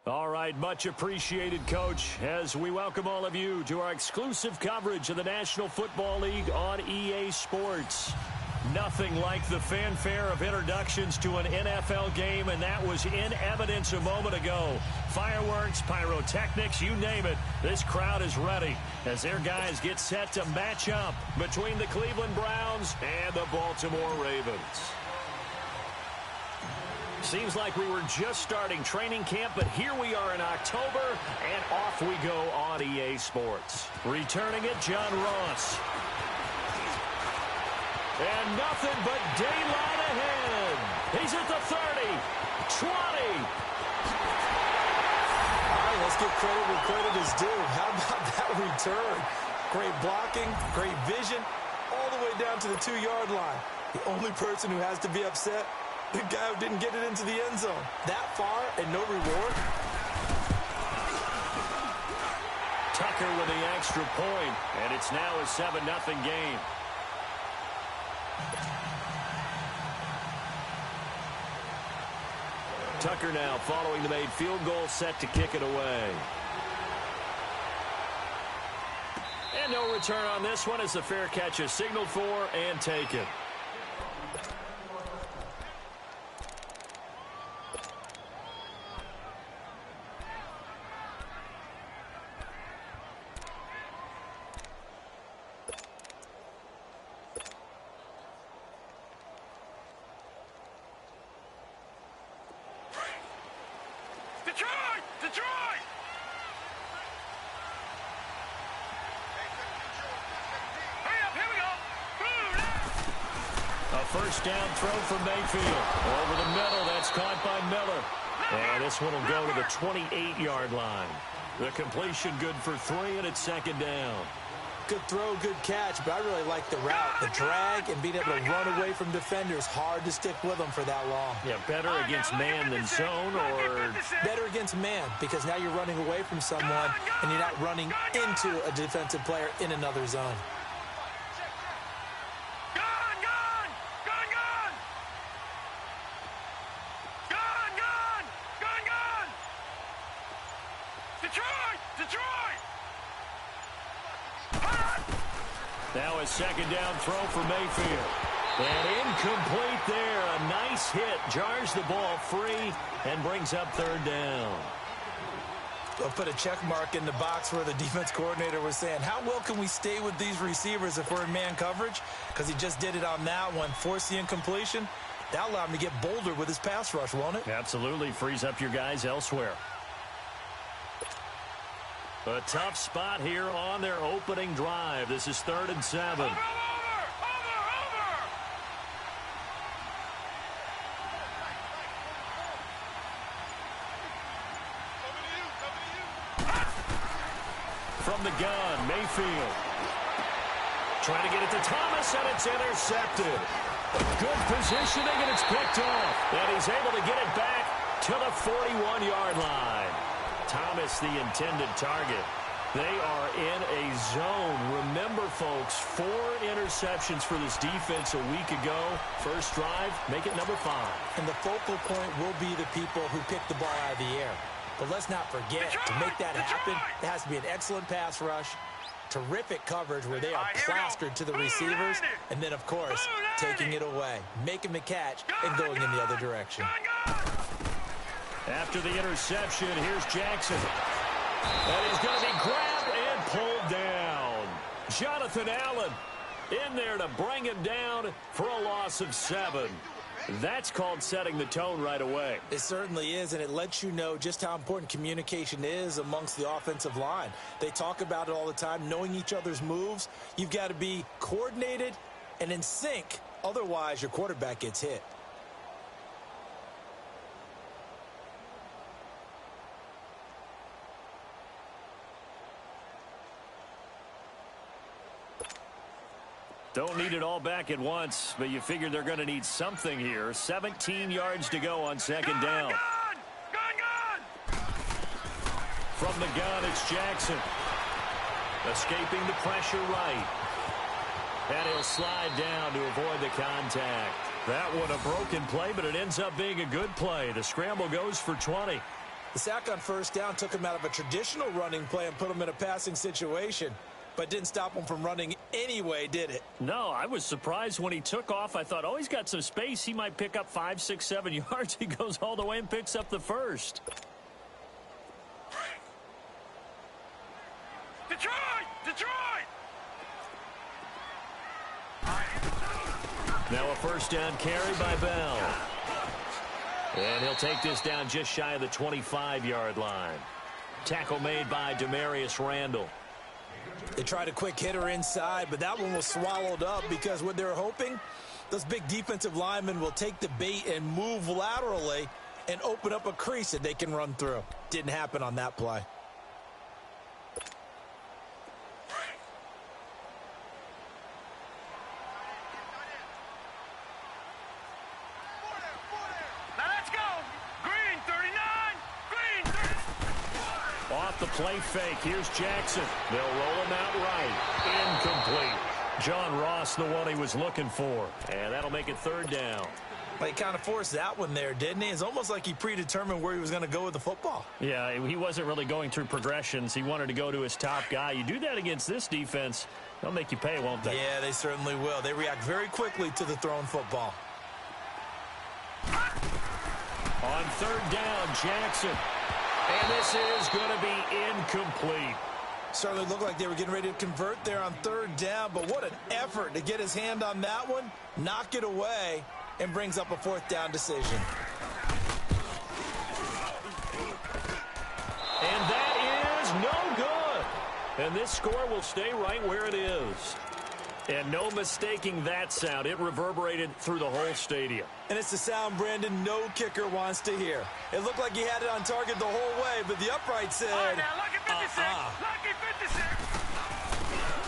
All right, much appreciated, Coach, as we welcome all of you to our exclusive coverage of the National Football League on EA Sports. Nothing like the fanfare of introductions to an NFL game, and that was in evidence a moment ago. Fireworks, pyrotechnics, you name it. This crowd is ready as their guys get set to match up between the Cleveland Browns and the Baltimore Ravens. Seems like we were just starting training camp, but here we are in October, and off we go on EA Sports. Returning it, John Ross. And nothing but daylight ahead. He's at the 30, 20. All right, let's give credit where credit is due. How about that return? Great blocking, great vision, all the way down to the 2-yard line. The only person who has to be upset, the guy who didn't get it into the end zone. That far and no reward. Tucker with the extra point, and it's now a 7-0 game. Tucker now following the made field goal, set to kick it away. And no return on this one as the fair catch is signaled for and taken. First down throw from Mayfield. Over the middle, that's caught by Miller. And this one will go to the 28-yard line. The completion good for 3, and it's second down. Good throw, good catch, but I really like the route. The drag and being able to run away from defenders. Hard to stick with them for that long. Yeah, better against man than zone, or? Better against man, because now you're running away from someone, and you're not running into a defensive player in another zone. Now a second down throw for Mayfield. And incomplete there. A nice hit. Jars the ball free and brings up third down. I'll put a check mark in the box where the defense coordinator was saying, how well can we stay with these receivers if we're in man coverage? Because he just did it on that one. Force the incompletion. That'll allow him to get bolder with his pass rush, won't it? Absolutely. Frees up your guys elsewhere. A tough spot here on their opening drive. This is 3rd and 7. From the gun, Mayfield. Trying to get it to Thomas, and it's intercepted. Good positioning, and it's picked off. And he's able to get it back to the 41-yard line. Thomas, the intended target. They are in a zone. Remember, folks, 4 interceptions for this defense a week ago. First drive, make it number 5. And the focal point will be the people who pick the ball out of the air. But let's not forget, to make that happen, there has to be an excellent pass rush, terrific coverage where they are plastered to the receivers, and then, of course, taking it away, making the catch, and going in the other direction. After the interception, here's Jackson. And he's going to be grabbed and pulled down. Jonathan Allen in there to bring him down for a loss of 7. That's called setting the tone right away. It certainly is, and it lets you know just how important communication is amongst the offensive line. They talk about it all the time, knowing each other's moves. You've got to be coordinated and in sync. Otherwise, your quarterback gets hit. Don't need it all back at once, but you figure they're going to need something here. 17 yards to go on second down. From the gun, it's Jackson. Escaping the pressure right. And he'll slide down to avoid the contact. That one a broken play, but it ends up being a good play. The scramble goes for 20. The sack on first down took him out of a traditional running play and put him in a passing situation, but didn't stop him from running anyway, did it? No, I was surprised when he took off. I thought, oh, he's got some space. He might pick up 5, 6, 7 yards. He goes all the way and picks up the first. Detroit! Now a first down carry by Bell. And he'll take this down just shy of the 25-yard line. Tackle made by Demarius Randall. They tried a quick hitter inside, but that one was swallowed up because what they were hoping, those big defensive linemen will take the bait and move laterally and open up a crease that they can run through. Didn't happen on that play. Off the play fake. Here's Jackson. They'll roll him out right. Incomplete. John Ross, the one he was looking for. And that'll make it third down. Well, he kind of forced that one there, didn't he? It's almost like he predetermined where he was going to go with the football. Yeah, he wasn't really going through progressions. He wanted to go to his top guy. You do that against this defense, they'll make you pay, won't they? Yeah, they certainly will. They react very quickly to the thrown football. On third down, Jackson. And this is going to be incomplete. Certainly looked like they were getting ready to convert there on third down, but what an effort to get his hand on that one, knock it away, and brings up a fourth down decision. And that is no good. And this score will stay right where it is. And no mistaking that sound. It reverberated through the whole stadium. And it's the sound, Brandon, no kicker wants to hear. It looked like he had it on target the whole way, but the upright said, lucky 56, lucky 56.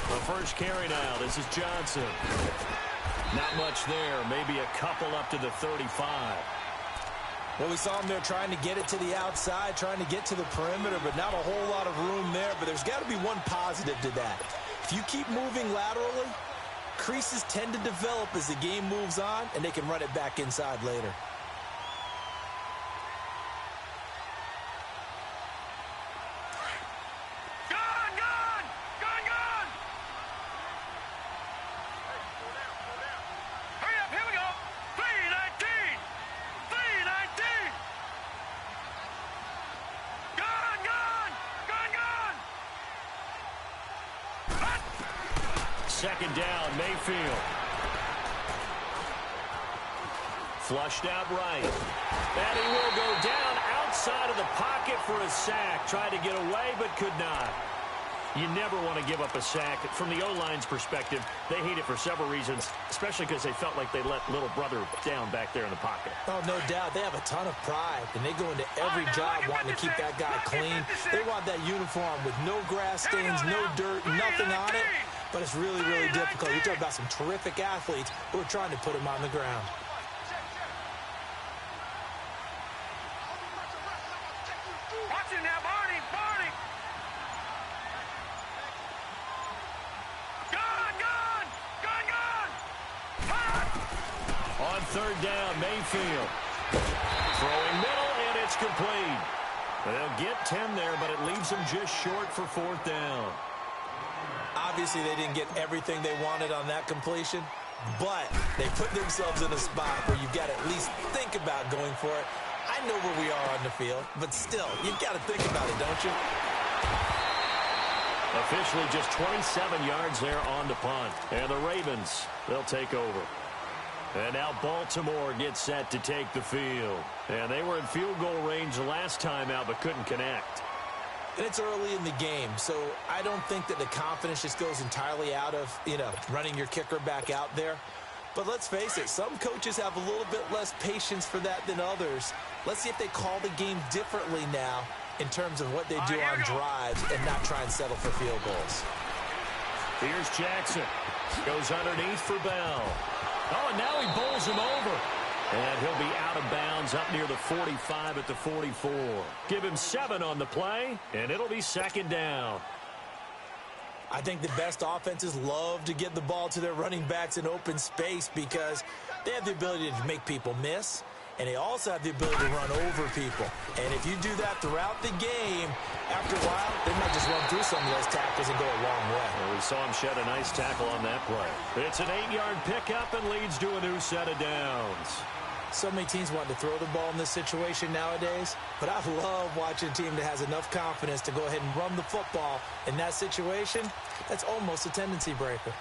The first carry now. This is Johnson. Not much there. Maybe a couple up to the 35. Well, we saw him there trying to get it to the outside, trying to get to the perimeter, but not a whole lot of room there. But there's got to be one positive to that. If you keep moving laterally, creases tend to develop as the game moves on, and they can run it back inside later. Gone! Hurry up, here we go. 3:19. Gone! Second down, Mayfield. Flushed out right. And he will go down outside of the pocket for a sack. Tried to get away, but could not. You never want to give up a sack. From the O-line's perspective, they hate it for several reasons, especially because they felt like they let little brother down back there in the pocket. Oh, no doubt. They have a ton of pride, and they go into every job wanting to keep that guy clean. They want that uniform with no grass stains, no dirt, nothing on it. But it's really, really difficult. You're talking about some terrific athletes who are trying to put him on the ground. Watch it now, Barney! Gone! On third down, Mayfield. Throwing middle, and it's complete. They'll get 10 there, but it leaves them just short for fourth down. Obviously, they didn't get everything they wanted on that completion, but they put themselves in a spot where you've got to at least think about going for it. I know where we are on the field, but still, you've got to think about it, don't you? Officially just 27 yards there on the punt. And the Ravens, they'll take over. And now Baltimore gets set to take the field. And they were in field goal range the last time out, but couldn't connect. And it's early in the game, so I don't think that the confidence just goes entirely out of, running your kicker back out there. But let's face it, some coaches have a little bit less patience for that than others. Let's see if they call the game differently now in terms of what they do on drives and not try and settle for field goals. Here's Jackson. Goes underneath for Bell. Oh, and now he bowls him over. And he'll be out of bounds up near the 45 at the 44. Give him 7 on the play, and it'll be second down. I think the best offenses love to get the ball to their running backs in open space because they have the ability to make people miss, and they also have the ability to run over people. And if you do that throughout the game, after a while, they might just run through some of those tackles and go a long way. Well, we saw him shed a nice tackle on that play. It's an 8-yard pickup and leads to a new set of downs. So many teams want to throw the ball in this situation nowadays, but I love watching a team that has enough confidence to go ahead and run the football in that situation. That's almost a tendency breaker.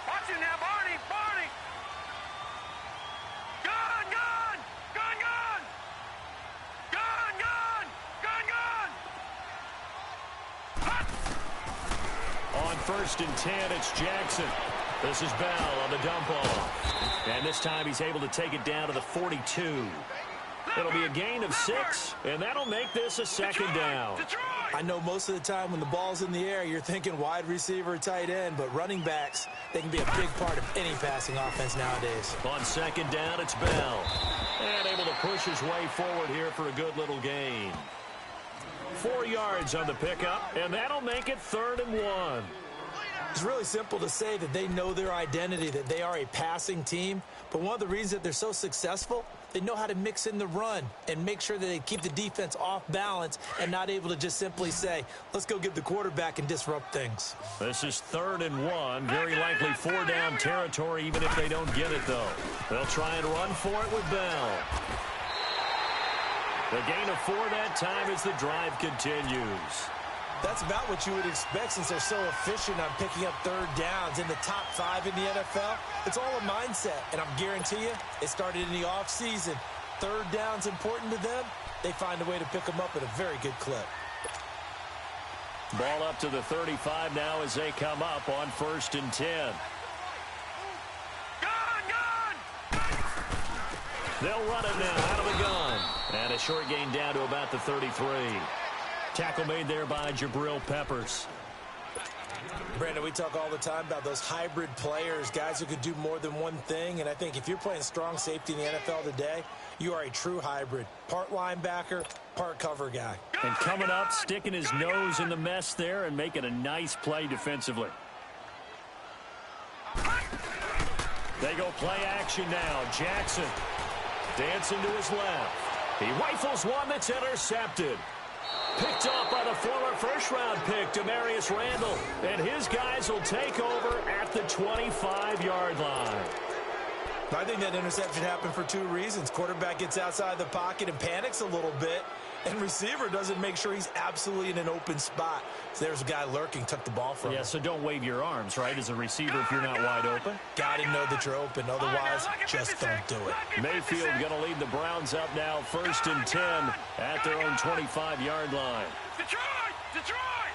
Watch it now, Barney! Barney! Gun! Gun! Gun! Gun! Gun! Gun! Gun! Gun! Hot! On 1st and 10, it's Jackson. This is Bell on the dump off. And this time he's able to take it down to the 42. It'll be a gain of 6, and that'll make this a second down. Detroit! I know most of the time when the ball's in the air, you're thinking wide receiver, tight end, but running backs, they can be a big part of any passing offense nowadays. On 2nd down, it's Bell. And able to push his way forward here for a good little gain. 4 yards on the pickup, and that'll make it 3rd and 1. It's really simple to say that they know their identity, that they are a passing team. But one of the reasons that they're so successful, they know how to mix in the run and make sure that they keep the defense off balance and not able to just simply say, let's go get the quarterback and disrupt things. This is 3rd and 1. Very likely 4-down territory, even if they don't get it, though. They'll try and run for it with Bell. The gain of 4 that time as the drive continues. That's about what you would expect since they're so efficient on picking up 3rd downs. In the top 5 in the NFL, it's all a mindset. And I'm guarantee you, it started in the offseason. 3rd down's important to them. They find a way to pick them up at a very good clip. Ball up to the 35 now as they come up on 1st and 10. Gun! Gun! They'll run it now out of the gun. And a short gain down to about the 33. Tackle made there by Jabril Peppers. Brandon, we talk all the time about those hybrid players, guys who could do more than one thing. And I think if you're playing strong safety in the NFL today, you are a true hybrid. Part linebacker, part cover guy. And coming up, sticking his nose in the mess there and making a nice play defensively. They go play action now. Jackson dancing to his left. He rifles one that's intercepted. Picked off by the former first-round pick, Demarius Randall. And his guys will take over at the 25-yard line. I think that interception happened for 2 reasons. Quarterback gets outside the pocket and panics a little bit. And receiver doesn't make sure he's absolutely in an open spot. So there's a guy lurking, took the ball from him. Yeah, so don't wave your arms, right, as a receiver if you're not wide open. Got to know that you're open. Otherwise, just don't do it. Mayfield going to lead the Browns up now, 1st and 10 at their own 25-yard line. Detroit! Detroit!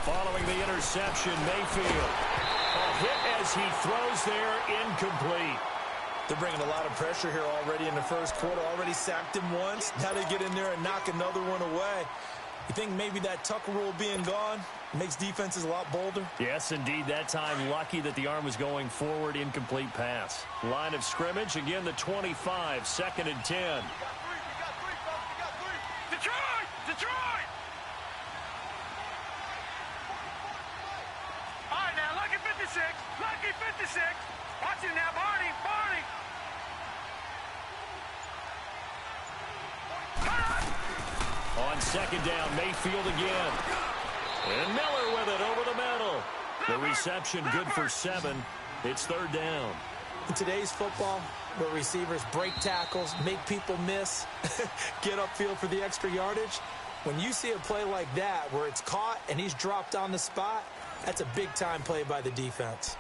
Following the interception, Mayfield. A hit as he throws there, incomplete. They're bringing a lot of pressure here already in the first quarter. Already sacked him once. Now they get in there and knock another one away. You think maybe that Tucker rule being gone makes defenses a lot bolder? Yes, indeed. That time, lucky that the arm was going forward. Incomplete pass. Line of scrimmage, again, the 25, 2nd and 10. Detroit! Detroit! All right, now, lucky 56. Lucky 56. Watch it now, Barney. Barney. On 2nd down, Mayfield again. And Miller with it over the middle. The reception good for 7. It's 3rd down. In today's football, where receivers break tackles, make people miss, get upfield for the extra yardage, when you see a play like that where it's caught and he's dropped on the spot, that's a big-time play by the defense.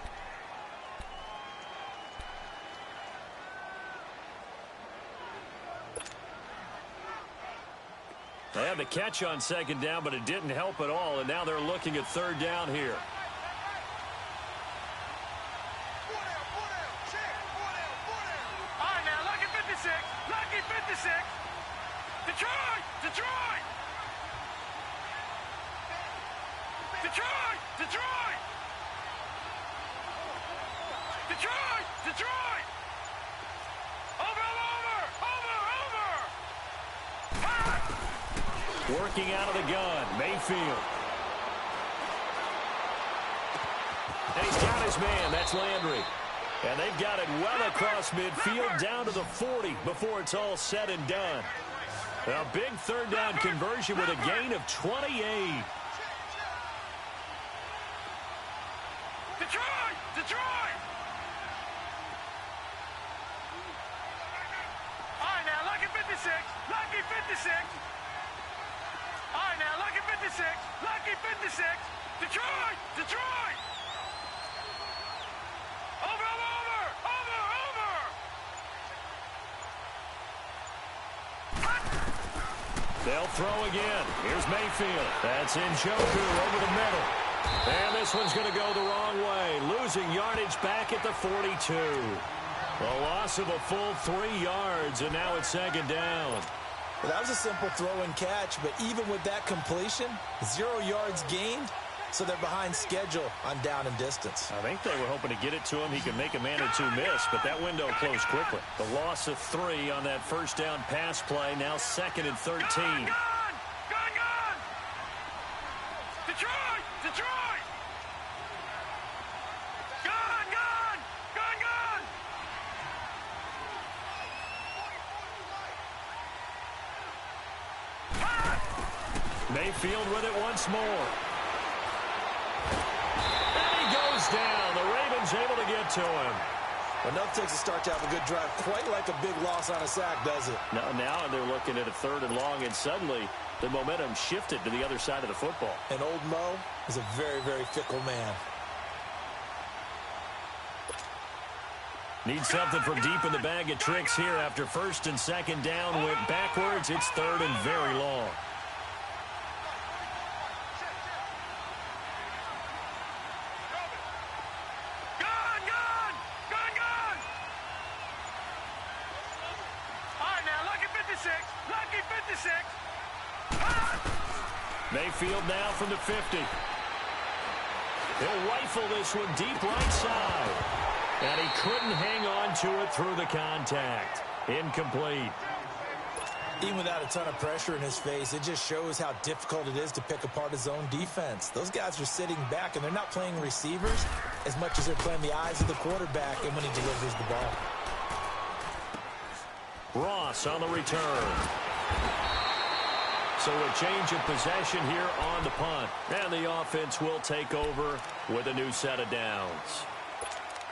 They had the catch on 2nd down, but it didn't help at all, and now they're looking at 3rd down here. All right, now, lucky 56. Lucky 56. Detroit! Detroit! Detroit! Detroit! Detroit! Detroit! Over! Over! Over! Over! Working out of the gun, Mayfield. And he's got his man. That's Landry. And they've got it well across midfield down to the 40 before it's all said and done. A big third down conversion with a gain of 28. Detroit! Detroit! All right, now, lucky 56. Lucky 56. All right, now, lucky 56. Lucky 56. Detroit! Detroit! Over, over, over! Over, over! They'll throw again. Here's Mayfield. That's Njoku over the middle. And this one's going to go the wrong way. Losing yardage back at the 42. A loss of a full 3 yards, and now it's second down. Well, that was a simple throw and catch, but even with that completion, 0 yards gained, so they're behind schedule on down and distance. I think they were hoping to get it to him. He could make a man or two miss, but that window closed quickly. The loss of 3 on that first down pass play, now 2nd and 13. Gone! Detroit! Detroit! Gone! Mayfield with it once more. And he goes down. The Ravens able to get to him. Enough takes a start to have a good drive. Quite like a big loss on a sack, does it? Now they're looking at a 3rd and long, and suddenly the momentum shifted to the other side of the football. And old Mo is a very, very fickle man. Need something from deep in the bag of tricks here after 1st and 2nd down. Went backwards. It's 3rd and very long. Lucky 56. Mayfield now from the 50. He'll rifle this one deep right side. And he couldn't hang on to it through the contact. Incomplete. Even without a ton of pressure in his face, it just shows how difficult it is to pick apart his own defense. Those guys are sitting back, and they're not playing receivers as much as they're playing the eyes of the quarterback and when he delivers the ball. Ross on the return. So a change of possession here on the punt. And the offense will take over with a new set of downs.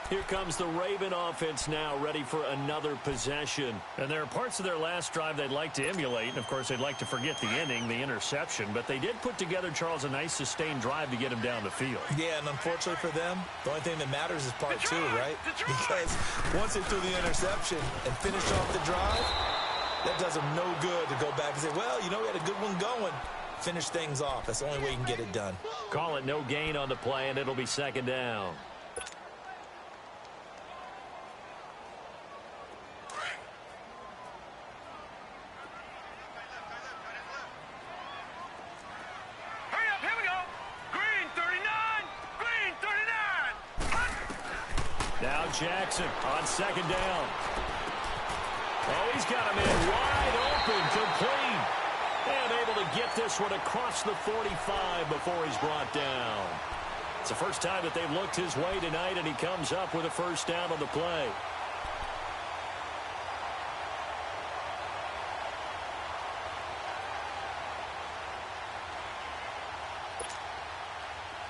Here comes the Raven offense now, ready for another possession. And there are parts of their last drive they'd like to emulate. And, of course, they'd like to forget the inning, the interception. But they did put together, Charles, a nice sustained drive to get him down the field. Yeah, and unfortunately for them, the only thing that matters is part 2, right? Because once they threw the interception and finished off the drive, that does them no good to go back and say, well, you know, we had a good one going. Finish things off. That's the only way you can get it done. Call it no gain on the play, and it'll be second down. Jackson on second down. Oh, he's got him in wide open, complete. And able to get this one across the 45 before he's brought down. It's the first time that they've looked his way tonight, and he comes up with a first down on the play.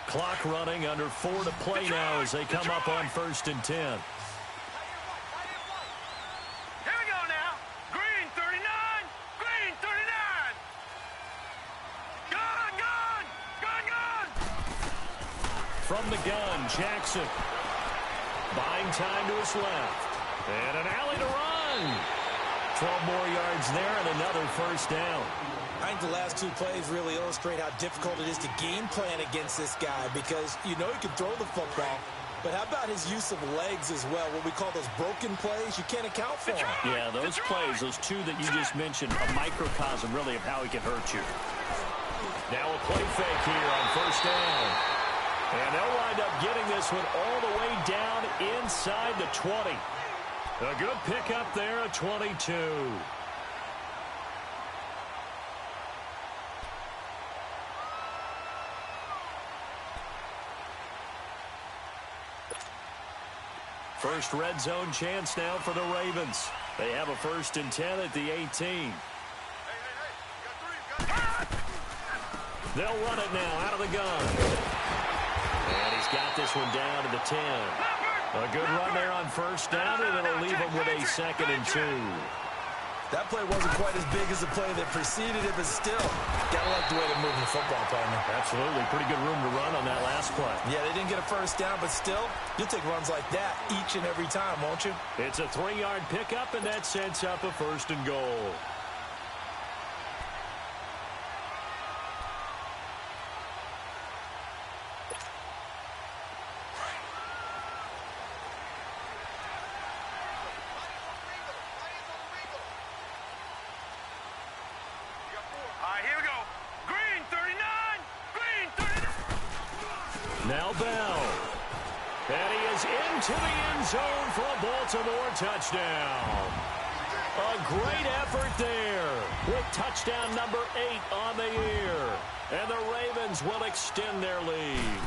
Clock running, under 4 to play now as they come up on 1st and 10. Here we go now. Green 39. Green 39. Gun. From the gun, Jackson. Buying time to his left. And an alley to run. 12 more yards there and another first down. I think the last 2 plays really illustrate how difficult it is to game plan against this guy because you know he can throw the football, but how about his use of legs as well, what we call those broken plays? You can't account for them. Yeah, those plays, those 2 that you just mentioned, a microcosm really of how he can hurt you. Now a play fake here on first down. And they'll wind up getting this one all the way down inside the 20. A good pickup there at 22. First red zone chance now for the Ravens. They have a 1st and 10 at the 18. They'll run it now out of the gun. And he's got this one down to the 10. A good run there on 1st down, and it'll leave him with a 2nd and 2. That play wasn't quite as big as the play that preceded it, but still, gotta like the way they're moving the football, partner. Absolutely. Pretty good room to run on that last play. Yeah, they didn't get a 1st down, but still, you'll take runs like that each and every time, won't you? It's a 3-yard pickup, and that sets up a 1st and goal. Here we go. Green 39. Green 39. Now Bell. And he is into the end zone for a Baltimore touchdown. A great effort there with touchdown number 8 on the year. And the Ravens will extend their lead.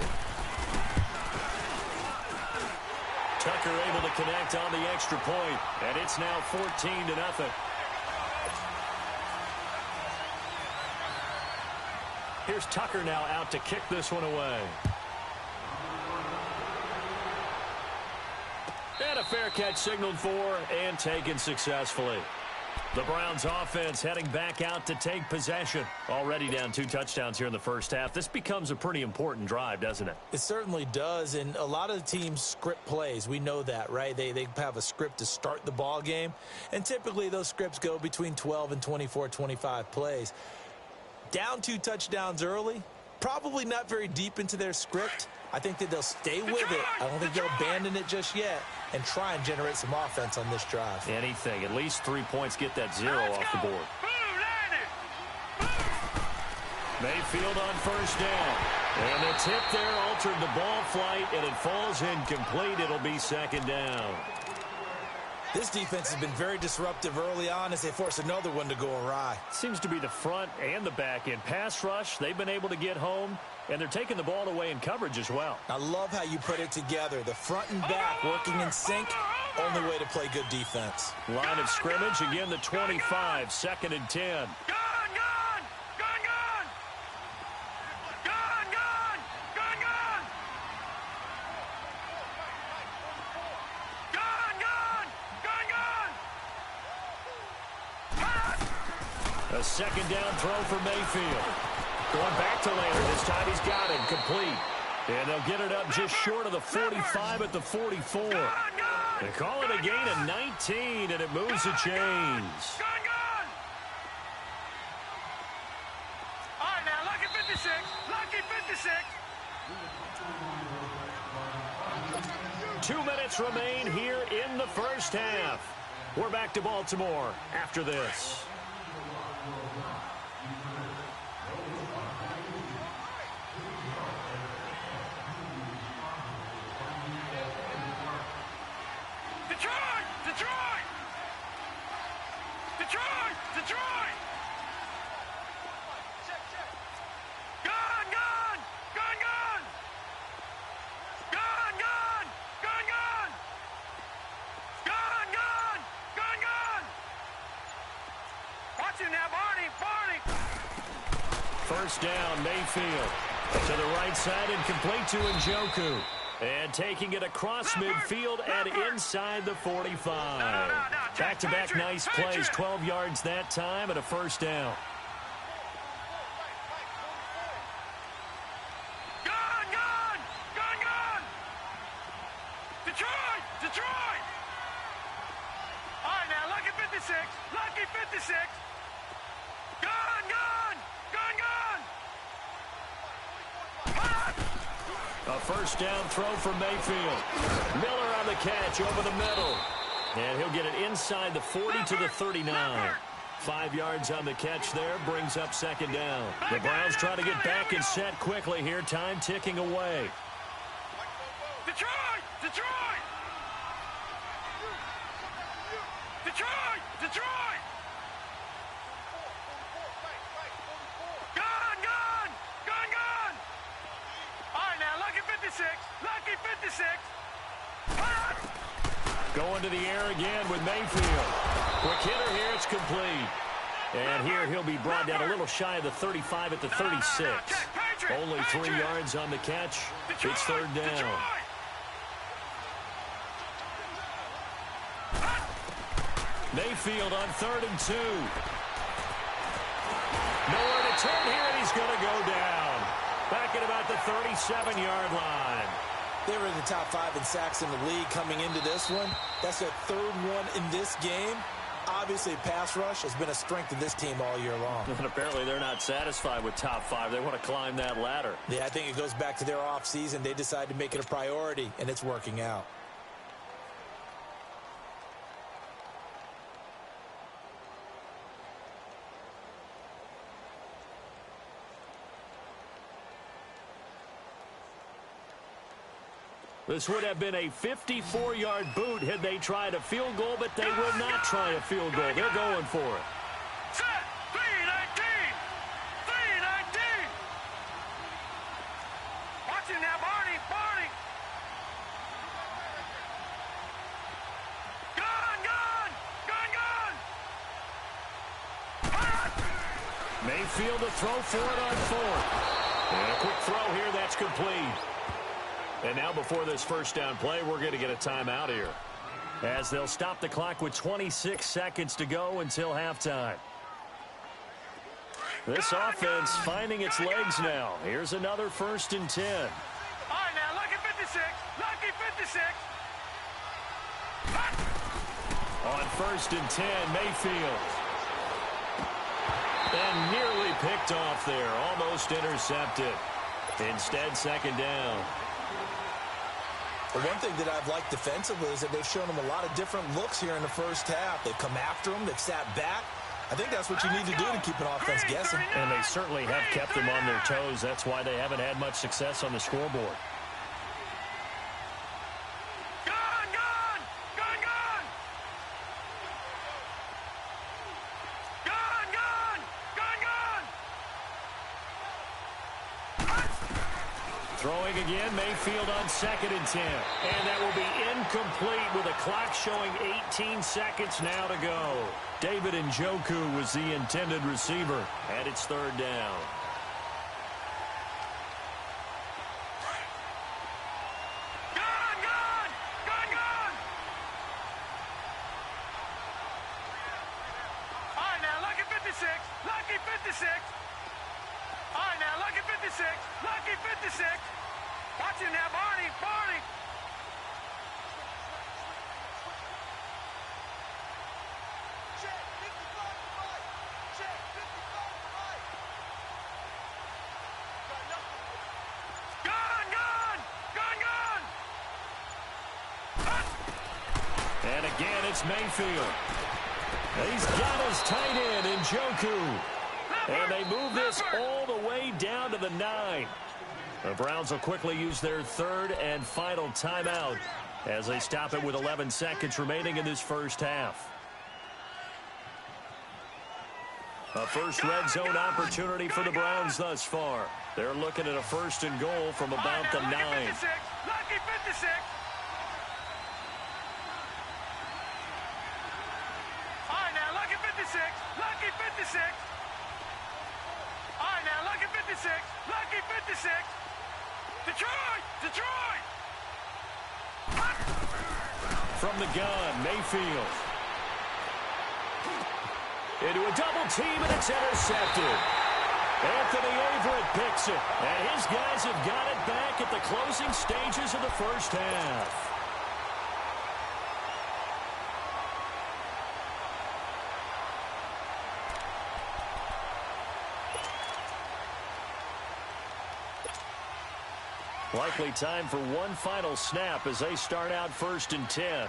Tucker able to connect on the extra point, and it's now 14-0. Here's Tucker now out to kick this one away. And a fair catch signaled for and taken successfully. The Browns offense heading back out to take possession. Already down 2 touchdowns here in the first half. This becomes a pretty important drive, doesn't it? It certainly does, and a lot of the teams script plays. We know that, right? They have a script to start the ball game, and typically those scripts go between 12 and 24, 25 plays. Down 2 touchdowns early, probably not very deep into their script. I think that they'll stay with it. I don't think they'll abandon it just yet and try and generate some offense on this drive. Anything. At least 3 points, get that 0 off the board. Mayfield on 1st down. And the tip there altered the ball flight, and it falls incomplete. It'll be 2nd down. This defense has been very disruptive early on as they force another one to go awry. Seems to be the front and the back end. Pass rush, they've been able to get home, and they're taking the ball away in coverage as well. I love how you put it together. The front and back working in sync, only way to play good defense. Line of scrimmage, again the 25, 2nd and 10. A 2nd down throw for Mayfield. Going back to Lander. This time he's got him complete. And they'll get it up just short of the 45 at the 44. They call it a gain of 19, and it moves the chains. All right, now, lucky 56. Lucky 56. 2 minutes remain here in the first half. We're back to Baltimore after this. Detroit! Gun! Watch him now, Barney! 1st down, Mayfield. To the right side and complete to Njoku. And taking it across midfield and inside the 45. Back-to-back nice plays, 12 yards that time and a 1st down. Gun! Detroit! All right, now, lucky 56. Lucky 56. Gun! A 1st down throw for Mayfield. Miller on the catch over the middle. And he'll get it inside the 40 to the 39. 5 yards on the catch there, brings up 2nd down. The Browns try to get back and set quickly here, time ticking away. Detroit! Gun! All right, now, lucky 56. Lucky 56. Going to the air again with Mayfield. Quick hitter here, it's complete. And here he'll be brought down a little shy of the 35 at the 36. Only 3 yards on the catch. It's third down. Mayfield on 3rd and 2. Nowhere to turn here, and he's going to go down. Back at about the 37-yard line. They were in the top 5 in sacks in the league coming into this one. That's their 3rd one in this game. Obviously, pass rush has been a strength of this team all year long. And apparently they're not satisfied with top 5. They want to climb that ladder. Yeah, I think it goes back to their offseason. They decided to make it a priority, and it's working out. This would have been a 54-yard boot had they tried a field goal, but they will not try a field goal. They're going for it. Set. 3-19. 3-19. Watch it now, Barney. Barney. Gun, gun. Gun, gun. Mayfield to throw for it on 4th. And a quick throw here, that's complete. And now before this first down play, we're going to get a timeout here, as they'll stop the clock with 26 seconds to go until halftime. This offense finding its legs now. Here's another 1st and 10. All right, now, lucky 56. Lucky 56. On 1st and 10, Mayfield. And nearly picked off there. Almost intercepted. Instead, 2nd down. The one thing that I've liked defensively is that they've shown them a lot of different looks here in the first half. They've come after them. They've sat back. I think that's what you need to do to keep an offense guessing. And they certainly have kept them on their toes. That's why they haven't had much success on the scoreboard. Gun, gun. Gun, gun. Gun, gun. Gun, gun. Throwing again, Mayfield on 2nd and 10. And that will be incomplete with a clock showing 18 seconds now to go. David Njoku was the intended receiver, and it's 3rd down. Gun, gun. Gun, gun. All right, now, lucky 56. Lucky 56. All right, now, lucky 56. Lucky 56. Watch it now, Barney. Barney. Check, 55 right. Check, 55 right. Gun, gun. Gun, gun. And again, it's Mayfield. He's got his tight end, Njoku. And they move this all the way down to the 9. The Browns will quickly use their 3rd and final timeout as they stop it with 11 seconds remaining in this first half. A first red zone opportunity for the Browns thus far. They're looking at a 1st and goal from about the 9. Lucky 56. All right, now, lucky 56. Lucky 56. All right, now, lucky 56. Lucky 56. Detroit! Detroit! From the gun, Mayfield. Into a double team, and it's intercepted. Anthony Averett picks it, and his guys have got it back at the closing stages of the first half. Likely time for one final snap as they start out 1st and 10.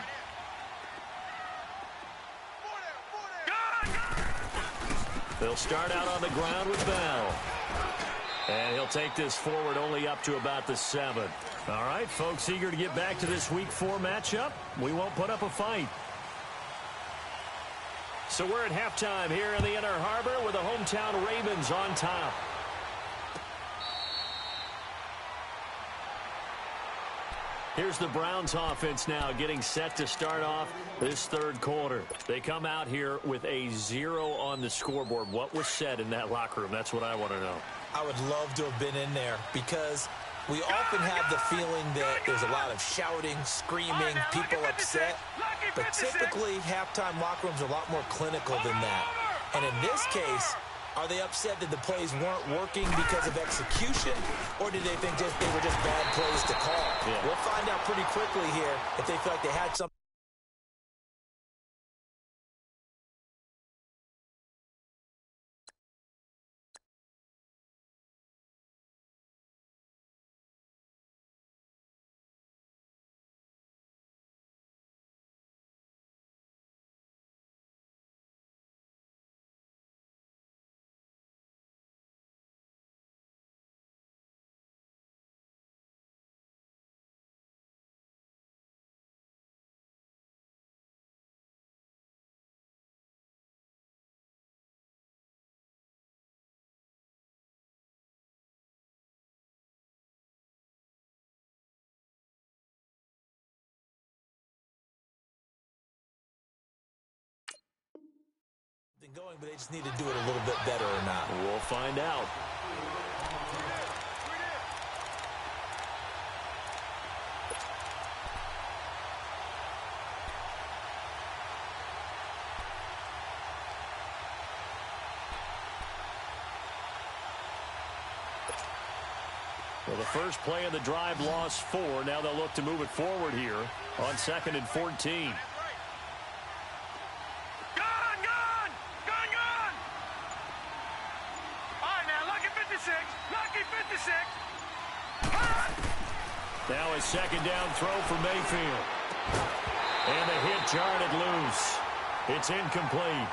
They'll start out on the ground with Bell. And he'll take this forward only up to about the 7. All right, folks, eager to get back to this Week 4 matchup. We won't put up a fight. So we're at halftime here in the Inner Harbor with the hometown Ravens on top. Here's the Browns offense now getting set to start off this third quarter. They come out here with a 0 on the scoreboard. What was said in that locker room? That's what I want to know. I would love to have been in there because we often have the feeling that there's a lot of shouting, screaming, people upset. But typically, halftime locker rooms are a lot more clinical than that. And in this case, are they upset that the plays weren't working because of execution, or did they think they were just bad plays to call? Yeah. We'll find out pretty quickly here if they feel like they had something. Going, but they just need to do it a little bit better or not. We'll find out. Well, the first play of the drive lost 4. Now they'll look to move it forward here on 2nd and 14. Now a second down throw for Mayfield. And the hit jarred it loose. It's incomplete.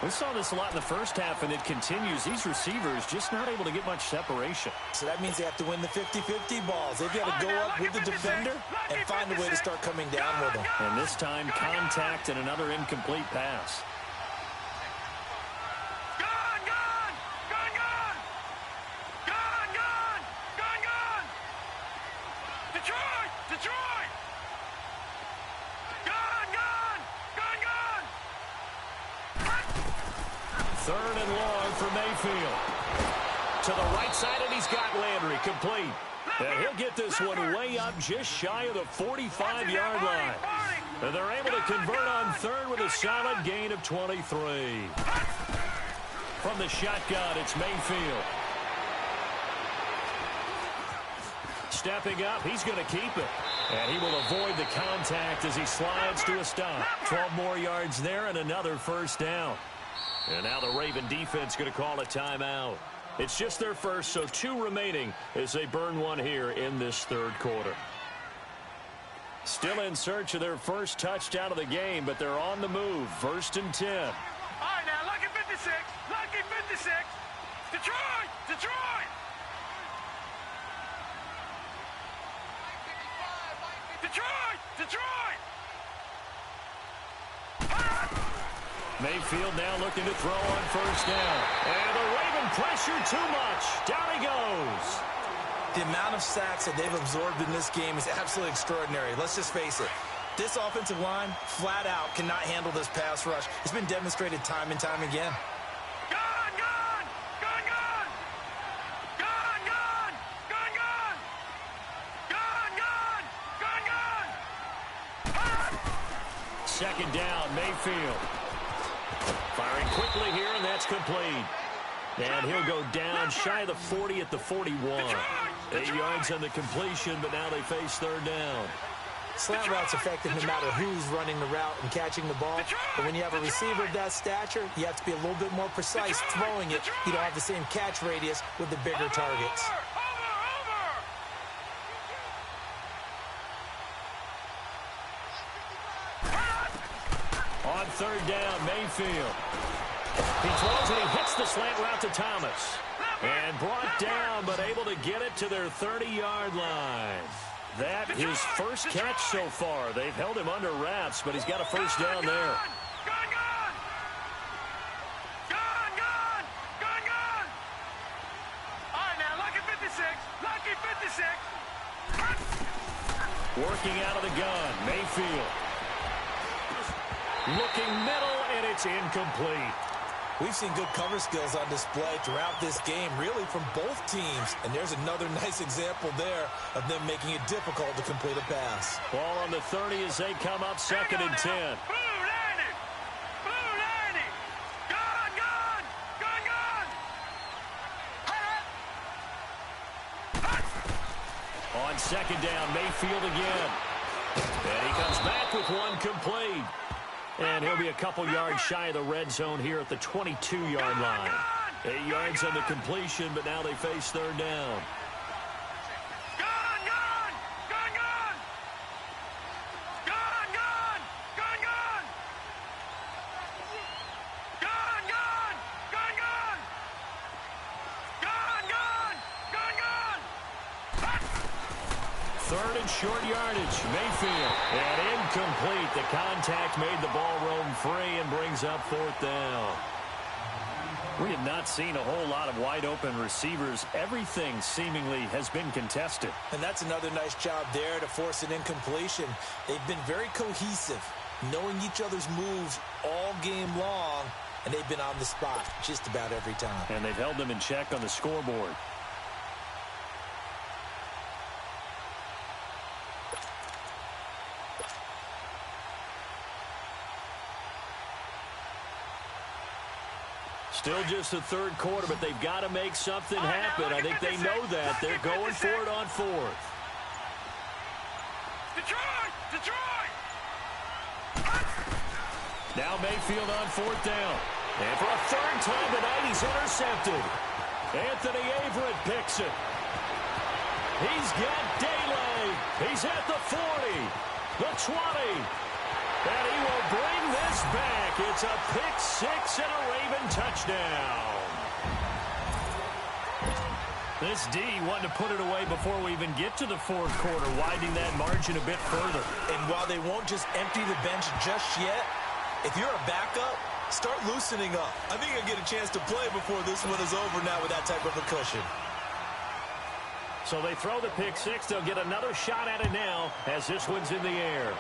We saw this a lot in the first half, and it continues. These receivers just not able to get much separation. So that means they have to win the 50-50 balls. They've got to go up with the defender and find a way to start coming down with them. And this time, contact and another incomplete pass. Third and long for Mayfield. To the right side, and he's got Landry complete. And he'll get this one way up just shy of the 45-yard line. And they're able to convert on third with a solid gain of 23. From the shotgun, it's Mayfield. Stepping up, he's going to keep it. And he will avoid the contact as he slides to a stop. 12 more yards there and another first down. And now the Raven defense going to call a timeout. It's just their first, so 2 remaining as they burn one here in this third quarter. Still in search of their first touchdown of the game, but they're on the move. 1st and 10. All right, now, lucky 56. Lucky 56. Detroit! Detroit! Detroit! Detroit! Mayfield now looking to throw on first down. And the Raven pressure too much. Down he goes. The amount of sacks that they've absorbed in this game is absolutely extraordinary. Let's just face it. This offensive line, flat out, cannot handle this pass rush. It's been demonstrated time and time again. Gun! Gun! Gun! Gun! Gun! Gun! Gun! Gun! Gun! Gun! Gun! Gun! Second down, Mayfield. Firing quickly here, and that's complete. And he'll go down shy of the 40 at the 41. 8 yards on the completion, but now they face third down. Slant route's effective no matter who's running the route and catching the ball. But when you have a receiver of that stature, you have to be a little bit more precise throwing it. You don't have the same catch radius with the bigger targets. On third down, Mayfield. He throws and he hits the slant route to Thomas. And brought down, but able to get it to their 30-yard line. That his first catch so far. They've held him under wraps, but he's got a first down there. Working out of the gun, Mayfield. Looking middle, and it's incomplete. We've seen good cover skills on display throughout this game, really from both teams. And there's another nice example there of them making it difficult to complete a pass. Ball on the 30 as they come up 2nd and 10. On 2nd down, Mayfield again. And he comes back with one complete. And he'll be a couple yards shy of the red zone here at the 22-yard line. 8 yards on the completion, but now they face 3rd down. Short yardage, Mayfield, and incomplete. The contact made the ball roam free and brings up 4th down. We have not seen a whole lot of wide-open receivers. Everything seemingly has been contested. And that's another nice job there to force an incompletion. They've been very cohesive, knowing each other's moves all game long, and they've been on the spot just about every time. And they've held them in check on the scoreboard. Still just the 3rd quarter, but they've got to make something happen. I think they know that. They're going for it on 4th. Detroit! Now Mayfield on 4th down. And for a 3rd time tonight, he's intercepted. Anthony Averett picks it. He's got Daly. He's at the 40, the 20. And he will bring this back. It's a pick 6 and a Raven touchdown. This D wanted to put it away before we even get to the 4th quarter, widening that margin a bit further. And while they won't just empty the bench just yet, if you're a backup, start loosening up. I think you'll get a chance to play before this one is over now with that type of a cushion. So they throw the pick 6. They'll get another shot at it now as this one's in the air.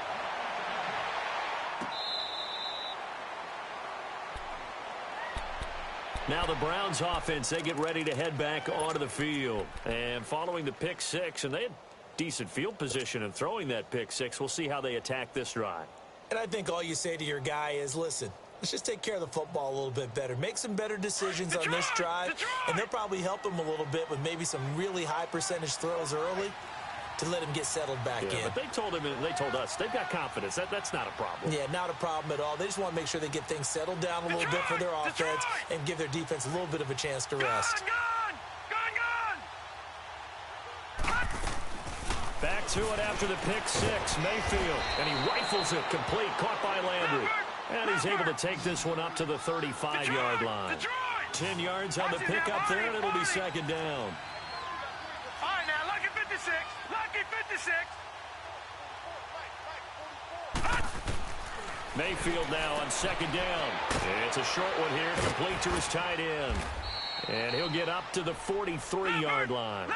Now the Browns offense, they get ready to head back onto the field. And following the pick 6, and they had decent field position in throwing that pick 6. We'll see how they attack this drive. And I think all you say to your guy is, listen, let's just take care of the football a little bit better. Make some better decisions on this drive, and they'll probably help him a little bit with maybe some really high percentage throws early to let him get settled back in. But they told him, and they told us, they've got confidence. That's not a problem. Yeah, not a problem at all. They just want to make sure they get things settled down a little bit for their offense and give their defense a little bit of a chance to rest. Back to it after the pick 6, Mayfield, and he rifles it complete, caught by Landry. And he's able to take this one up to the 35-yard line. 10 yards on the pickup there, and it'll be 2nd down. All right, now, lucky 56. Lucky 56. Mayfield now on 2nd down. It's a short one here, complete to his tight end. And he'll get up to the 43-yard line.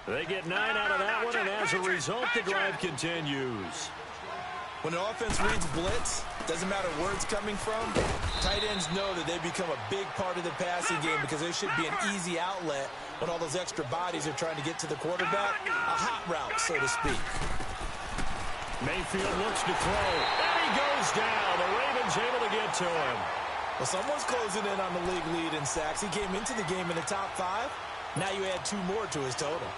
They get 9 out of that one, and as a result, the drive continues. When an offense reads blitz, doesn't matter where it's coming from, tight ends know that they become a big part of the passing game because they should be an easy outlet when all those extra bodies are trying to get to the quarterback. A hot route, so to speak. Mayfield looks to throw, and he goes down. The Ravens able to get to him. Well, someone's closing in on the league lead in sacks. He came into the game in the top 5. Now you add 2 more to his total.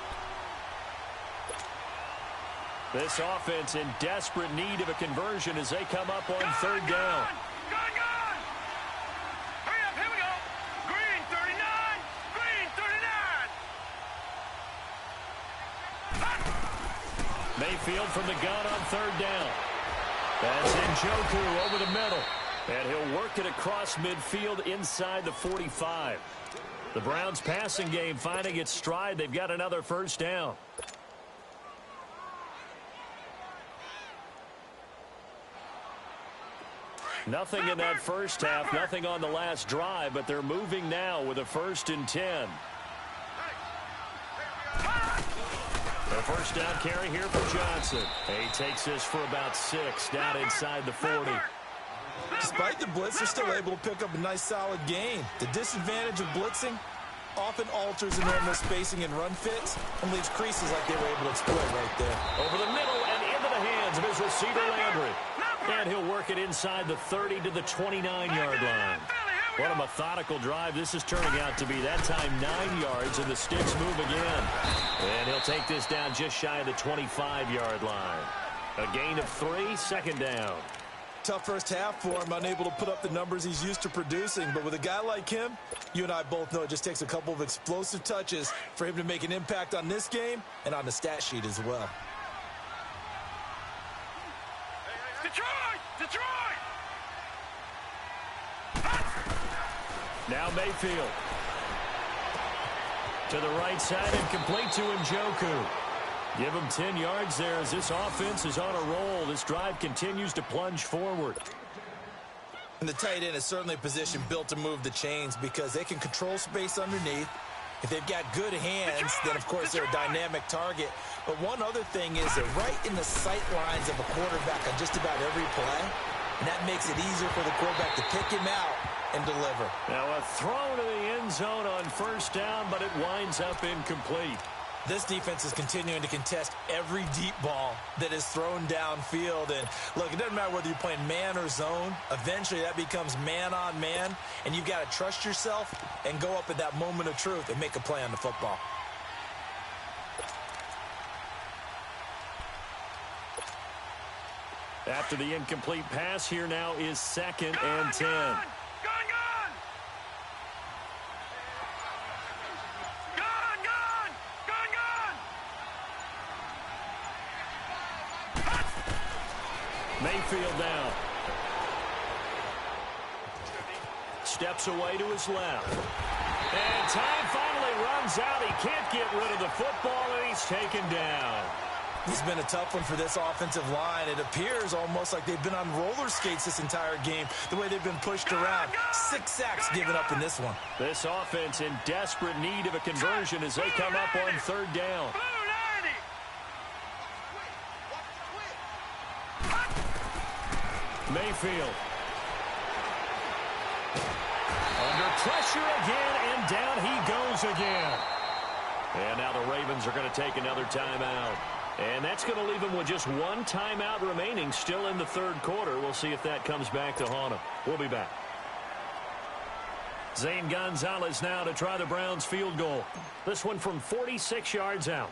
This offense in desperate need of a conversion as they come up on 3rd down. Hurry up, here we go. Green 39. Green 39. Mayfield from the gun on 3rd down. That's Njoku over the middle. And he'll work it across midfield inside the 45. The Browns passing game finding its stride. They've got another 1st down. Nothing in that first half, nothing on the last drive, but they're moving now with a 1st and 10. The first down carry here for Johnson. He takes this for about 6 down inside the 40. Despite the blitz, they're still able to pick up a nice solid gain. The disadvantage of blitzing often alters the normal spacing and run fits and leaves creases like they were able to exploit right there. Over the middle and into the hands of his receiver Landry. And he'll work it inside the 30 to the 29-yard line. What a methodical drive this is turning out to be. That time 9 yards, and the sticks move again. And he'll take this down just shy of the 25-yard line. A gain of 3, second down. Tough first half for him, unable to put up the numbers he's used to producing. But with a guy like him, you and I both know it just takes a couple of explosive touches for him to make an impact on this game and on the stat sheet as well. Detroit! Detroit! Now Mayfield. To the right side and complete to Njoku. Give him 10 yards there as this offense is on a roll. This drive continues to plunge forward. And the tight end is certainly a position built to move the chains because they can control space underneath. If they've got good hands, then of course they're a dynamic target. But one other thing is they're right in the sight lines of a quarterback on just about every play. And that makes it easier for the quarterback to pick him out and deliver. Now a throw to the end zone on first down, but it winds up incomplete. This defense is continuing to contest every deep ball that is thrown downfield. And look, it doesn't matter whether you're playing man or zone. Eventually that becomes man on man. And you've got to trust yourself and go up at that moment of truth and make a play on the football. After the incomplete pass, here now is 2nd and 10. Mayfield down. Steps away to his left. And time finally runs out. He can't get rid of the football, and he's taken down. It's been a tough one for this offensive line. It appears almost like they've been on roller skates this entire game, the way they've been pushed around. 6 sacks given up in this one. This offense in desperate need of a conversion as they come up on 3rd down. Mayfield. Under pressure again, and down he goes again. And now the Ravens are going to take another timeout. And that's going to leave them with just 1 timeout remaining still in the 3rd quarter. We'll see if that comes back to haunt them. We'll be back. Zane Gonzalez now to try the Browns field goal. This one from 46 yards out.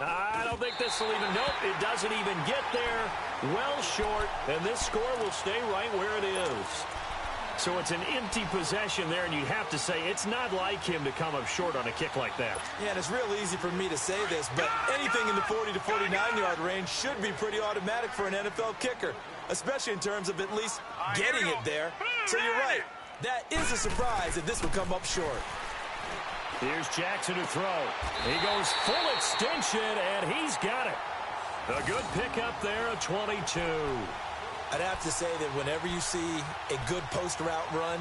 I don't think this will even, nope, it doesn't even get there. Well short, and this score will stay right where it is. So it's an empty possession there, and you have to say it's not like him to come up short on a kick like that. Yeah, and it's real easy for me to say this, but anything in the 40 to 49-yard range should be pretty automatic for an NFL kicker, especially in terms of at least getting it there. So you're right. That is a surprise if this would come up short. Here's Jackson to throw. He goes full extension, and he's got it. A good pickup there, a 22. I'd have to say that whenever you see a good post route run,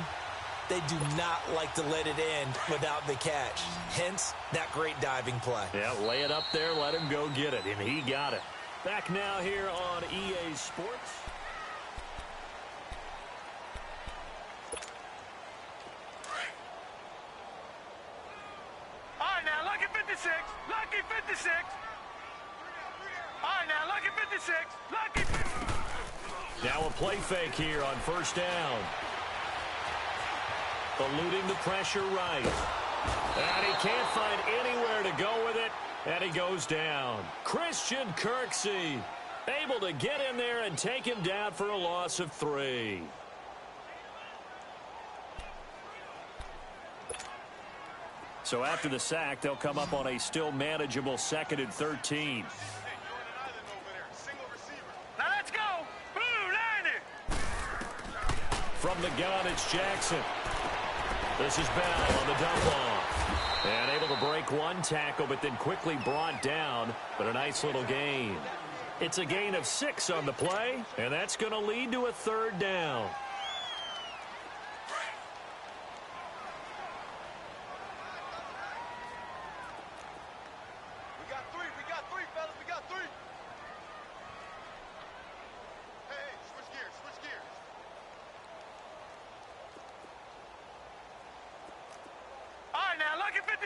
they do not like to let it end without the catch. Hence, that great diving play. Yeah, lay it up there, let him go get it, and he got it. Back now here on EA Sports. All right, now, lucky 56. Lucky 56. All right, now, lucky 56. Lucky 56. Now a play fake here on first down. Eluding the pressure right. And he can't find anywhere to go with it, and he goes down. Christian Kirksey able to get in there and take him down for a loss of 3. So after the sack, they'll come up on a still manageable 2nd and 13. Now let's go. From the gun, it's Jackson. This is Bell on the dump off. And able to break one tackle, but then quickly brought down. But a nice little gain. It's a gain of 6 on the play, and that's going to lead to a 3rd down.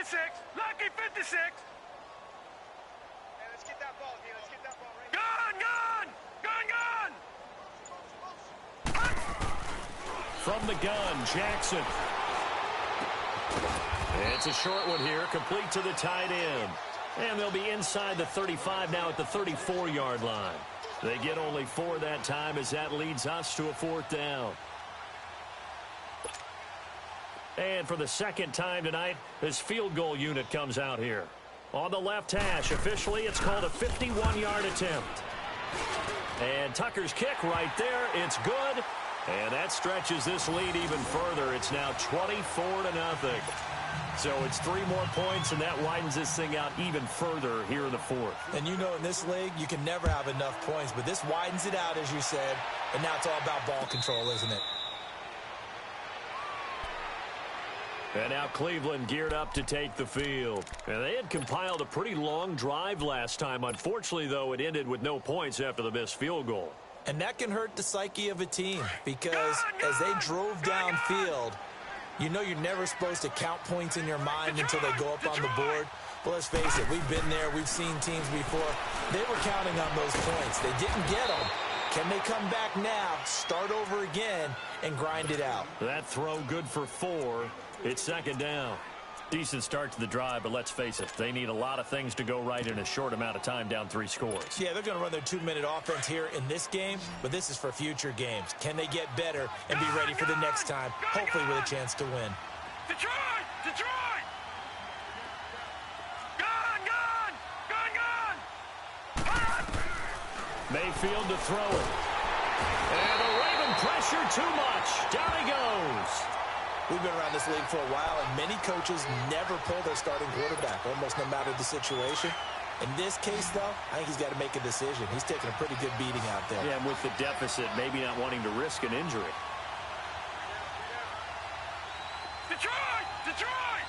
56. Lucky 56. Hey, let's get that ball here. Let's get that ball right here. From the gun, Jackson. It's a short one here, complete to the tight end. And they'll be inside the 35 now at the 34-yard line. They get only 4 that time as that leads us to a 4th down. And for the second time tonight, this field goal unit comes out here. On the left hash, officially, it's called a 51-yard attempt. And Tucker's kick right there, it's good. And that stretches this lead even further. It's now 24-0. So it's 3 more points, and that widens this thing out even further here in the 4th. And you know in this league, you can never have enough points, but this widens it out, as you said. And now it's all about ball control, isn't it? And now Cleveland geared up to take the field. And they had compiled a pretty long drive last time. Unfortunately, though, it ended with no points after the missed field goal. And that can hurt the psyche of a team because as they drove downfield, you know you're never supposed to count points in your mind until they go up on the board. But let's face it, we've been there. We've seen teams before. They were counting on those points. They didn't get them. Can they come back now, start over again, and grind it out? That throw good for 4. It's 2nd down. Decent start to the drive, but let's face it, they need a lot of things to go right in a short amount of time, down 3 scores. Yeah, they're going to run their 2-minute offense here in this game, but this is for future games. Can they get better and be ready for the next time, hopefully with a chance to win? Detroit! Detroit! Gun! Mayfield to throw it. And the Raven pressure too much. Down he goes. We've been around this league for a while, and many coaches never pull their starting quarterback, almost no matter the situation. In this case, though, I think he's got to make a decision. He's taking a pretty good beating out there. Yeah, and with the deficit, maybe not wanting to risk an injury. Detroit! Detroit!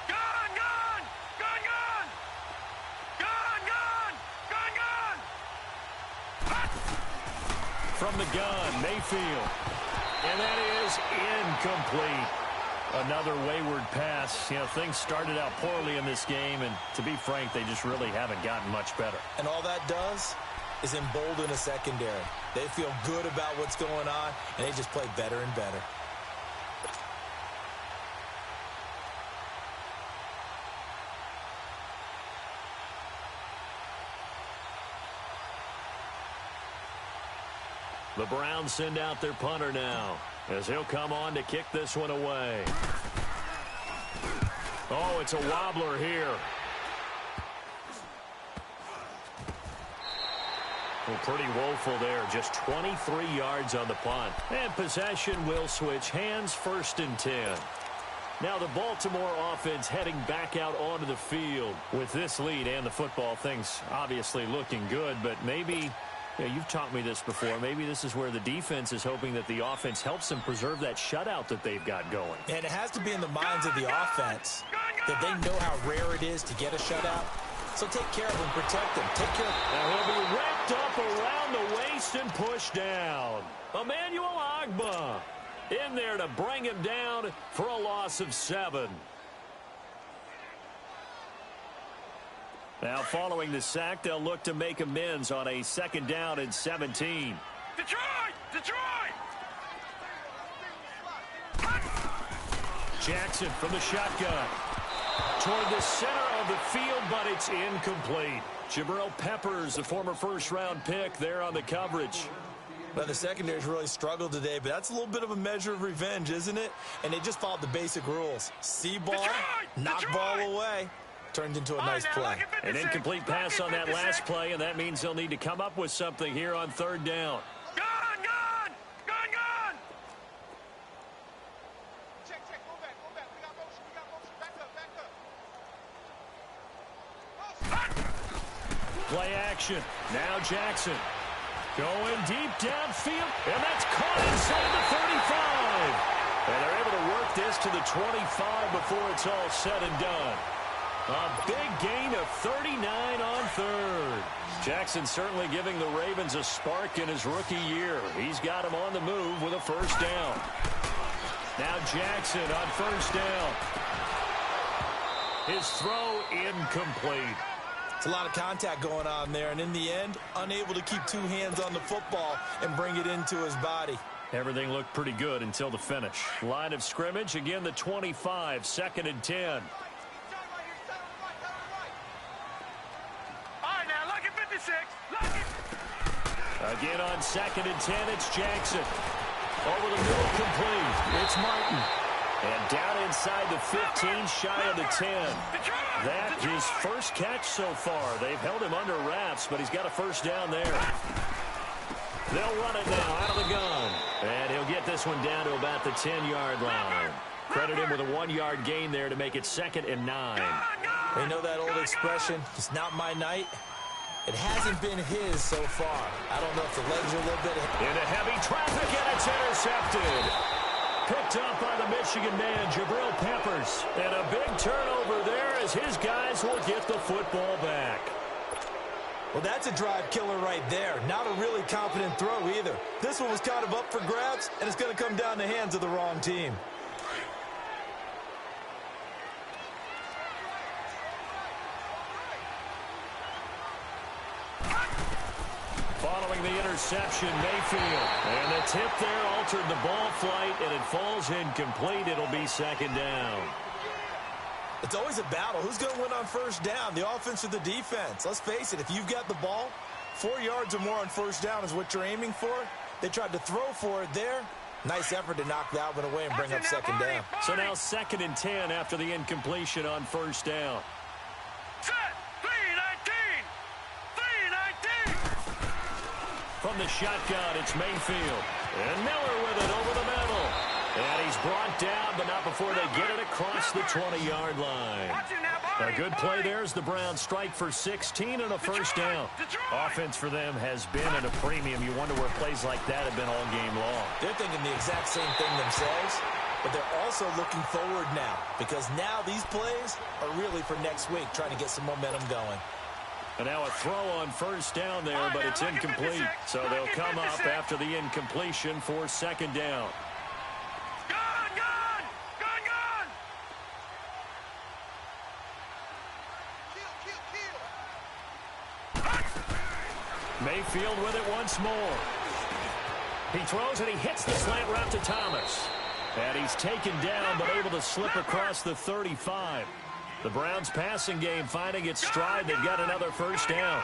Gun! Gun! Gun! Gun! Gun! Gun! Gun! Gun! From the gun, Mayfield. And that is incomplete. Another wayward pass. You know, things started out poorly in this game, and to be frank, they just really haven't gotten much better. And all that does is embolden a secondary. They feel good about what's going on, and they just play better and better. The Browns send out their punter now, as he'll come on to kick this one away. Oh, it's a wobbler here. Well, pretty woeful there. Just 23 yards on the punt. And possession will switch hands, 1st and 10. Now the Baltimore offense heading back out onto the field. With this lead and the football, things obviously looking good, but maybe... Yeah, you've taught me this before. Maybe this is where the defense is hoping that the offense helps them preserve that shutout that they've got going. And it has to be in the minds of the offense that they know how rare it is to get a shutout. So take care of them, protect them, take care of them. Now he'll be wrapped up around the waist and pushed down. Emmanuel Ogbah in there to bring him down for a loss of 7. Now, following the sack, they'll look to make amends on a 2nd down and 17. Detroit! Detroit! Jackson from the shotgun. Toward the center of the field, but it's incomplete. Jabril Peppers, the former 1st-round pick, there on the coverage. Well, the secondary's really struggled today, but that's a little bit of a measure of revenge, isn't it? And they just followed the basic rules. See ball, knock ball away. Turned into a nice play. An incomplete pass on that last play, and that means they'll need to come up with something here on 3rd down. Gun! Gun! Gun! Gun! Check, go back. We got motion. Back up. Play action. Now Jackson. Going deep downfield, and that's caught inside the 35. And they're able to work this to the 25 before it's all said and done. A big gain of 39 on 3rd. Jackson certainly giving the Ravens a spark in his rookie year. He's got him on the move with a 1st down. Now Jackson on first down. His throw incomplete. It's a lot of contact going on there, and in the end, unable to keep two hands on the football and bring it into his body. Everything looked pretty good until the finish. Line of scrimmage, again the 25, 2nd and 10. All right, now, lucky 56. Lucky. Again on 2nd and 10, it's Jackson. Over the middle, complete. It's Martin. And down inside the 15, shy of the 10. That his first catch so far. They've held him under wraps, but he's got a first down there. They'll run it now out of the gun. And he'll get this one down to about the 10-yard line. Credit him with a 1-yard gain there to make it 2nd and 9. They know that old expression, it's not my night. It hasn't been his so far. I don't know if the legs are a little bit... Into heavy traffic, and it's intercepted. Picked up by the Michigan man, Jabril Peppers. And a big turnover there as his guys will get the football back. Well, that's a drive killer right there. Not a really confident throw either. This one was kind of up for grabs, and it's going to come down the hands of the wrong team. Following the interception, Mayfield. And the tip there altered the ball flight, and it falls incomplete. It'll be 2nd down. It's always a battle. Who's going to win on first down, the offense or the defense? Let's face it, if you've got the ball, 4 yards or more on first down is what you're aiming for. They tried to throw for it there. Nice effort to knock that one away and bring up 2nd down. So now 2nd and 10 after the incompletion on first down. Set. 3-19. 3-19. From the shotgun, it's Mayfield. And Miller with it over the middle. And he's brought down, but not before they get it across the 20-yard line. A good play there as the Browns strike for 16 and a first down. Offense for them has been at a premium. You wonder where plays like that have been all game long. They're thinking the exact same thing themselves, but they're also looking forward now because now these plays are really for next week, trying to get some momentum going. And now a throw on first down there, but it's incomplete. So they'll come up after the incompletion for 2nd down. Mayfield with it once more. He throws and he hits the slant route to Thomas. And he's taken down but able to slip across the 35. The Browns passing game finding its stride. They've got another first down.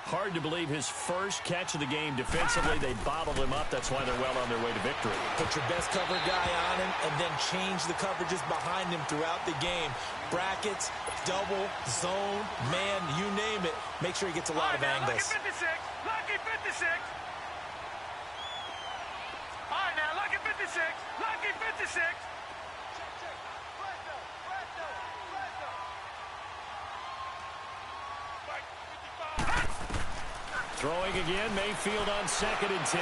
Hard to believe his first catch of the game defensively. They bottled him up. That's why they're well on their way to victory. Put your best cover guy on him and then change the coverages behind him throughout the game. Brackets, double, zone, man, you name it. Make sure he gets a lot of angles. Lucky 56. Lucky 56. All right, now, lucky 56. Lucky 56. Throwing again, Mayfield on 2nd and 10.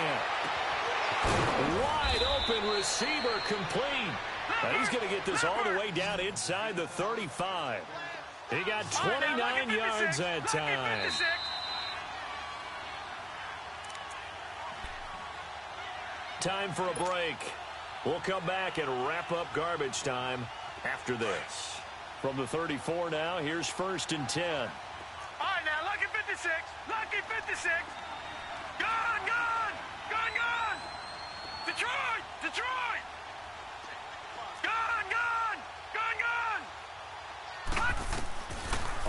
Wide open receiver complete. And he's going to get this all the way down inside the 35. He got 29 yards that time. Time for a break. We'll come back and wrap up garbage time after this. From the 34 now, here's 1st and 10. All right, now, lucky 56. Lucky 56. Gone, gone. Gone, gone. Detroit. Detroit. Gone, gone. Gone, gone.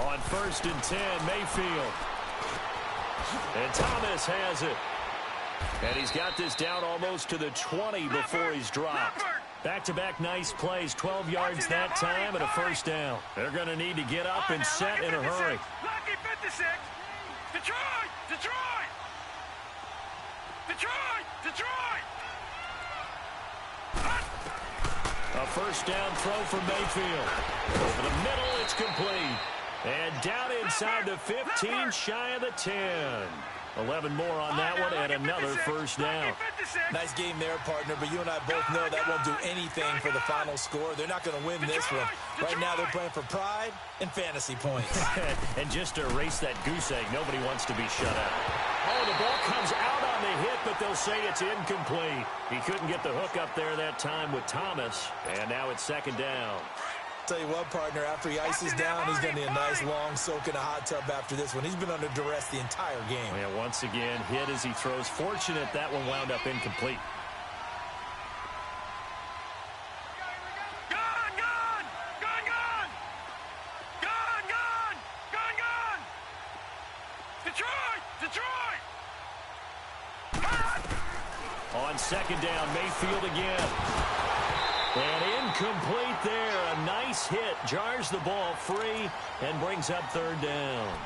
On 1st and 10, Mayfield. And Thomas has it. And he's got this down almost to the 20 before he's dropped. Back-to-back nice plays, 12 yards that time and a first down. They're going to need to get up and set in a hurry. Lucky 56. Detroit. Detroit. Detroit. Detroit. A first down throw for Mayfield. Over the middle, it's complete. And down inside the 15, shy of the 10. 11 more on that one and another first down. Nice game there, partner, but you and I both know that won't do anything for the final score. They're not going to win this one. Right now they're playing for pride and fantasy points. And just to erase that goose egg, nobody wants to be shut out. Oh, the ball comes out on the hit, but they'll say it's incomplete. He couldn't get the hook up there that time with Thomas, and now it's second down. Tell you what, partner, after he ices down, he's going to need a nice long soak in a hot tub after this one. He's been under duress the entire game. Yeah, once again, hit as he throws. Fortunate that one wound up incomplete. On second down, Mayfield again. And incomplete there. A nice hit. Jars the ball free and brings up third down.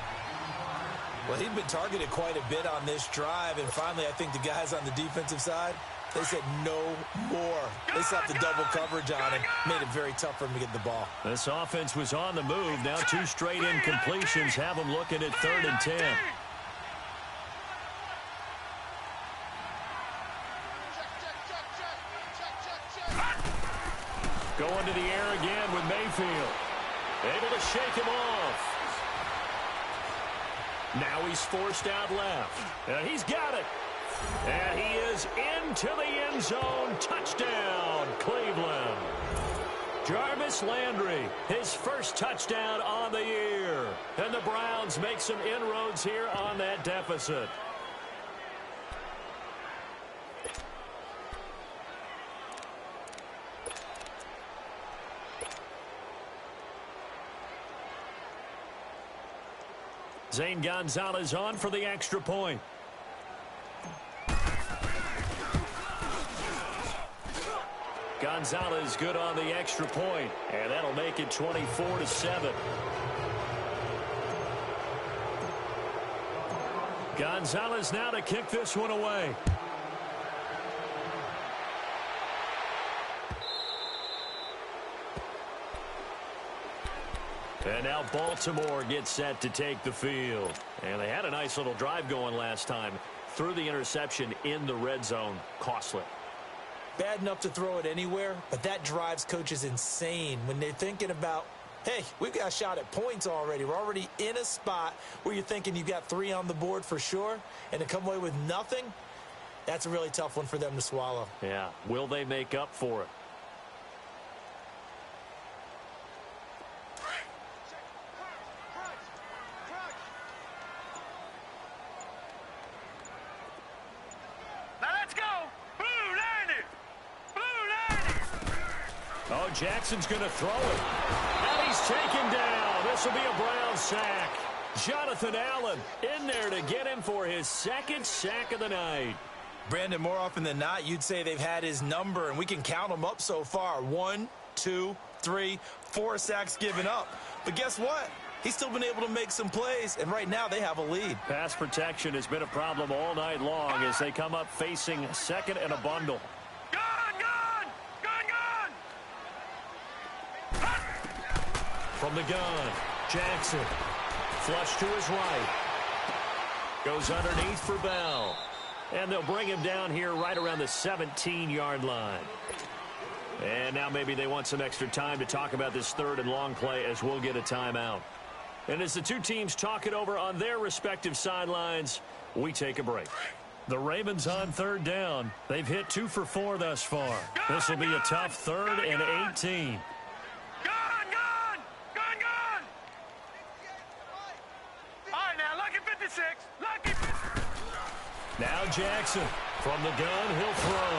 Well, he'd been targeted quite a bit on this drive, and finally I think the guys on the defensive side, they said no more. They slapped the double coverage on him, made it very tough for him to get the ball. This offense was on the move. Now 2 straight incompletions have them looking at 3rd and 10. Going to the air again with Mayfield. Able to shake him off. Now he's forced out left. And he's got it. And he is into the end zone. Touchdown, Cleveland. Jarvis Landry, his first touchdown on the year. And the Browns make some inroads here on that deficit. Zane Gonzalez on for the extra point. Gonzalez good on the extra point, and that'll make it 24-7. Gonzalez now to kick this one away. And now Baltimore gets set to take the field. And they had a nice little drive going last time. Threw the interception in the red zone. Costly. Bad enough to throw it anywhere, but that drives coaches insane when they're thinking about, hey, we've got a shot at points already. We're already in a spot where you're thinking you got 3 on the board for sure, and to come away with nothing, that's a really tough one for them to swallow. Yeah. Will they make up for it? Oh, Jackson's going to throw it. And he's taken down. This will be a Brown sack. Jonathan Allen in there to get him for his 2nd sack of the night. Brandon, more often than not, you'd say they've had his number, and we can count them up so far. 1, 2, 3, 4 sacks given up. But guess what? He's still been able to make some plays, and right now they have a lead. Pass protection has been a problem all night long as they come up facing 2nd and a bundle. From the gun, Jackson. Flush to his right. Goes underneath for Bell. And they'll bring him down here right around the 17-yard line. And now maybe they want some extra time to talk about this 3rd and long play as we'll get a timeout. And as the two teams talk it over on their respective sidelines, we take a break. The Ravens on 3rd down. They've hit 2 for 4 thus far. This will be a tough 3rd and 18. Now Jackson from the gun, he'll throw.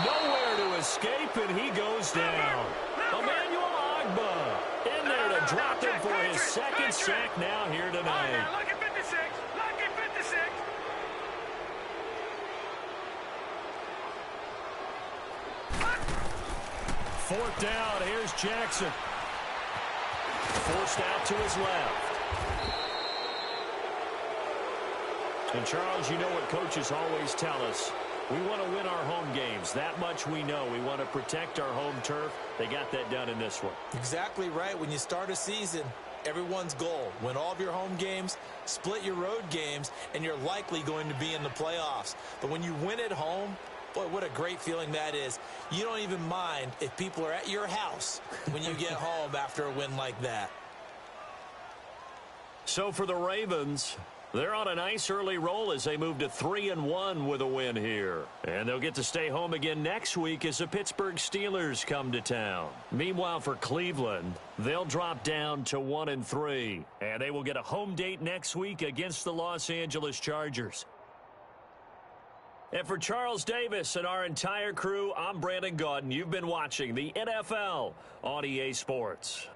Nowhere to escape, and he goes down. Emmanuel Ogbah in there to drop him for his 2nd sack now here tonight. Lucky 56, lucky 56. Fourth down, here's Jackson. Forced out to his left. And, Charles, you know what coaches always tell us. We want to win our home games. That much we know. We want to protect our home turf. They got that done in this one. Exactly right. When you start a season, everyone's goal, win all of your home games, split your road games, and you're likely going to be in the playoffs. But when you win at home, boy, what a great feeling that is. You don't even mind if people are at your house when you get home after a win like that. So for the Ravens, They're on a nice early roll as they move to 3-1 with a win here. And they'll get to stay home again next week as the Pittsburgh Steelers come to town. Meanwhile, for Cleveland, they'll drop down to 1-3. And they will get a home date next week against the Los Angeles Chargers. And for Charles Davis and our entire crew, I'm Brandon Gaudin. You've been watching the NFL on EA Sports.